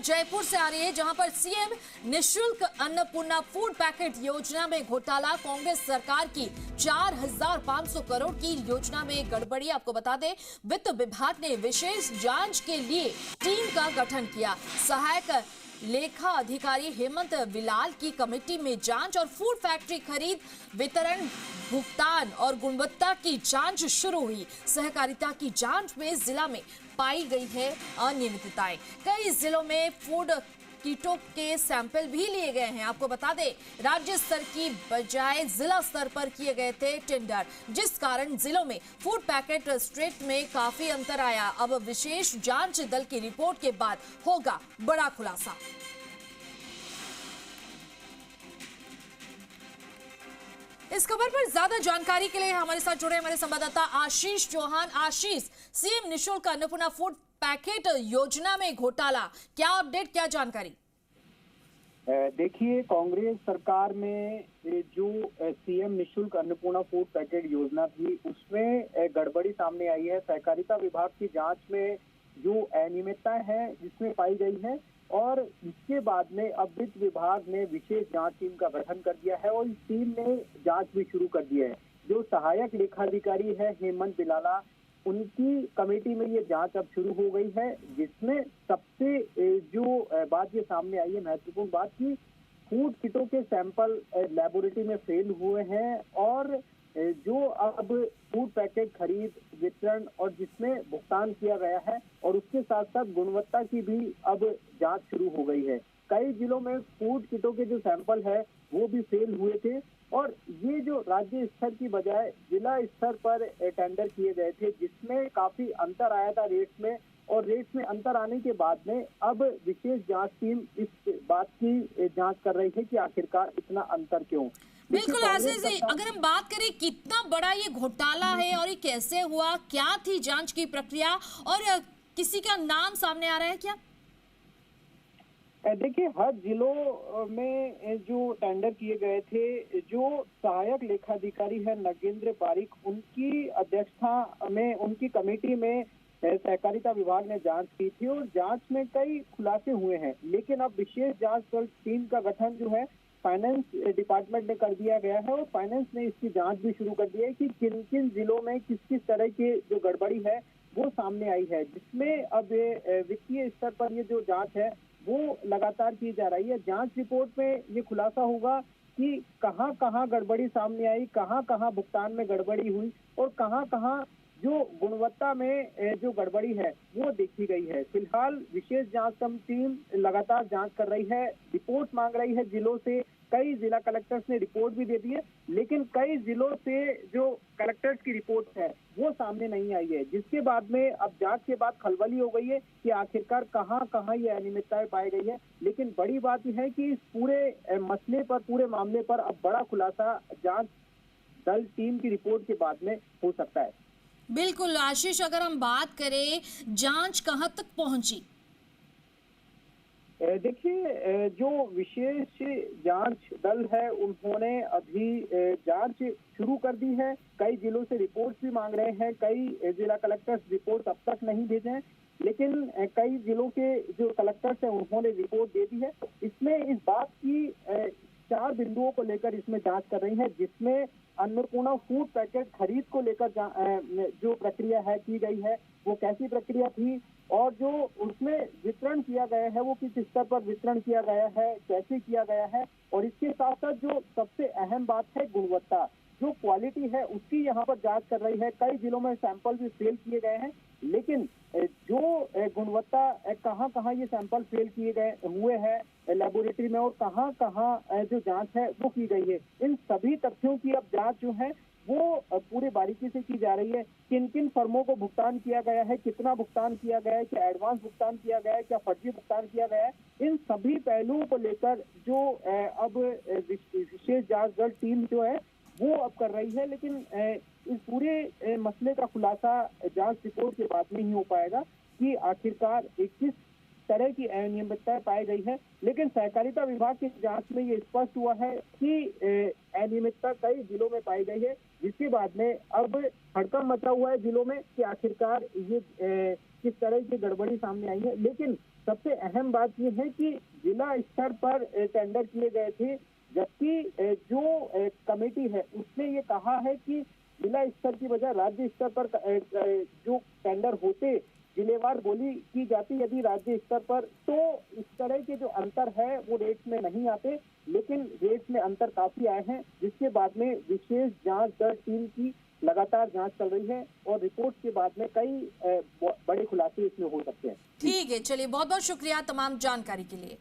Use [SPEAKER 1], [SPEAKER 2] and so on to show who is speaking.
[SPEAKER 1] जयपुर से आ रही है, जहां पर सीएम निशुल्क अन्नपूर्णा फूड पैकेट योजना में घोटाला। कांग्रेस सरकार की 4,500 करोड़ की योजना में गड़बड़ी। आपको बता दें, वित्त विभाग ने विशेष जांच के लिए टीम का गठन किया। सहायक लेखा अधिकारी हेमंत विलाल की कमेटी में जांच और फूड फैक्ट्री खरीद, वितरण, भुगतान और गुणवत्ता की जांच शुरू हुई। सहकारिता की जांच में जिला में पाई गई है अनियमितताएं। कई जिलों में फूड किटों के सैंपल भी लिए गए हैं। आपको बता दें, राज्य स्तर की बजाय जिला स्तर पर किए गए थे टेंडर, जिस कारण जिलों में फूड पैकेट स्ट्रेट में काफी अंतर आया। अब विशेष जांच दल की रिपोर्ट के बाद होगा बड़ा खुलासा। इस खबर पर ज्यादा जानकारी के लिए हमारे साथ जुड़े हमारे संवाददाता आशीष चौहान। आशीष, सीएम निशुल्क अन्नपूर्णा फूड पैकेट योजना में घोटाला, क्या अपडेट, क्या जानकारी?
[SPEAKER 2] देखिए, कांग्रेस सरकार में जो सीएम निशुल्क अन्नपूर्णा फूड पैकेट योजना थी, उसमें गड़बड़ी सामने आई है। सहकारिता विभाग की जांच में जो अनियमितता है जिसमें पाई गई है, और इसके बाद में अब वित्त विभाग ने विशेष जांच टीम का गठन कर दिया है और इस टीम ने जांच भी शुरू कर दी है। जो सहायक लेखाधिकारी है हेमंत बिलाला, उनकी कमेटी में ये जांच अब शुरू हो गई है, जिसमें सबसे जो बात ये सामने आई है, महत्वपूर्ण बात, की फूड किटों के सैंपल लेबोरेटरी में फेल हुए हैं और जो अब फूड पैकेट खरीद, वितरण और जिसमें भुगतान किया गया है और उसके साथ साथ गुणवत्ता की भी अब जांच शुरू हो गई है। कई जिलों में फूड किटों के जो सैंपल है वो भी फेल हुए थे और ये जो राज्य स्तर की बजाय जिला स्तर पर टेंडर किए गए थे, जिसमें काफी अंतर आया था रेट्स में, और रेट्स में अंतर आने के बाद में अब विशेष जांच टीम इस बात की जांच कर रही है कि आखिरकार इतना अंतर क्यों।
[SPEAKER 1] बिल्कुल आशीष जी, अगर हम बात करें कितना बड़ा ये घोटाला है और ये कैसे हुआ, क्या थी जांच की प्रक्रिया और किसी का नाम सामने आ रहा है क्या?
[SPEAKER 2] देखिए, हर जिलों में जो टेंडर किए गए थे, जो सहायक लेखाधिकारी है नगेंद्र बारिक, उनकी अध्यक्षता में, उनकी कमेटी में सहकारिता विभाग ने जांच की थी और जांच में कई खुलासे हुए हैं। लेकिन अब विशेष जांच दल टीम का गठन जो है फाइनेंस डिपार्टमेंट ने कर दिया गया है और फाइनेंस ने इसकी जांच भी शुरू कर दी है कि किन किन जिलों में किस किस तरह की जो गड़बड़ी है वो सामने आई है, जिसमें अब वित्तीय स्तर पर ये जो जांच है वो लगातार की जा रही है। जांच रिपोर्ट में ये खुलासा होगा कि कहां कहां गड़बड़ी सामने आई, कहां कहां भुगतान में गड़बड़ी हुई और कहां कहां जो गुणवत्ता में जो गड़बड़ी है वो देखी गई है। फिलहाल विशेष जांच टीम लगातार जांच कर रही है, रिपोर्ट मांग रही है जिलों से। कई जिला कलेक्टर्स ने रिपोर्ट भी दे दी है, लेकिन कई जिलों से जो कलेक्टर्स की रिपोर्ट है वो सामने नहीं आई है, जिसके बाद में अब जांच के बाद खलबली हो गई है कि आखिरकार कहां कहां ये अनियमितताएं पाई गई है। लेकिन बड़ी बात यह है कि इस पूरे मसले पर, पूरे मामले पर अब बड़ा खुलासा जांच दल टीम की रिपोर्ट के बाद में हो सकता है।
[SPEAKER 1] बिल्कुल आशीष, अगर हम बात करें जांच कहां तक पहुंची?
[SPEAKER 2] देखिए, जो विशेष जांच दल है उन्होंने अभी जांच शुरू कर दी है। कई जिलों से रिपोर्ट भी मांग रहे हैं, कई जिला कलेक्टर्स रिपोर्ट अब तक नहीं भेजे हैं, लेकिन कई जिलों के जो कलेक्टर्स हैं उन्होंने रिपोर्ट दे दी है। इसमें इस बात की 4 बिंदुओं को लेकर इसमें जांच कर रही है, जिसमें अन्नपूर्णा फूड पैकेट खरीद को लेकर जो प्रक्रिया है की गई है वो कैसी प्रक्रिया थी, और जो उसमें वितरण किया गया है वो किस स्तर पर वितरण किया गया है, कैसे किया गया है, और इसके साथ साथ जो सबसे अहम बात है गुणवत्ता, जो क्वालिटी है उसकी यहाँ पर जांच कर रही है। कई जिलों में सैंपल भी फेल किए गए हैं, लेकिन जो गुणवत्ता कहाँ कहाँ ये सैंपल फेल किए गए हुए हैं लेबोरेटरी में और कहाँ कहाँ जो जांच है वो की गई है, इन सभी तथ्यों की अब जांच जो है वो पूरे बारीकी से की जा रही है। किन किन फर्मों को भुगतान किया गया है, कितना भुगतान किया गया है, क्या एडवांस भुगतान किया गया है, क्या फर्जी भुगतान किया गया है, इन सभी पहलुओं को लेकर जो अब विशेष जांच दल टीम जो है वो अब कर रही है। लेकिन इस पूरे मसले का खुलासा जांच रिपोर्ट के बाद में ही हो पाएगा कि आखिरकार किस तरह की अनियमितताएं पाई गई है। लेकिन सहकारिता विभाग की जांच में ये स्पष्ट हुआ है कि अनियमितता कई जिलों में पाई गई है, जिसके बाद में अब हड़कंप मचा हुआ है जिलों में कि आखिरकार ये किस तरह की गड़बड़ी सामने आई है। लेकिन सबसे अहम बात यह है कि जिला स्तर पर टेंडर किए गए थे, जबकि जो कमेटी है उसने ये कहा है कि जिला स्तर की बजाय राज्य स्तर पर जो टेंडर होते जिलेवार बोली की जाती यदि राज्य स्तर पर, तो इस तरह के जो अंतर है वो रेट्स में नहीं आते, लेकिन रेट्स में अंतर काफी आए हैं, जिसके बाद में विशेष जांच दल टीम की लगातार जांच चल रही है और रिपोर्ट के बाद में कई बड़े खुलासे इसमें हो सकते हैं।
[SPEAKER 1] ठीक है, चलिए बहुत बहुत शुक्रिया तमाम जानकारी के लिए।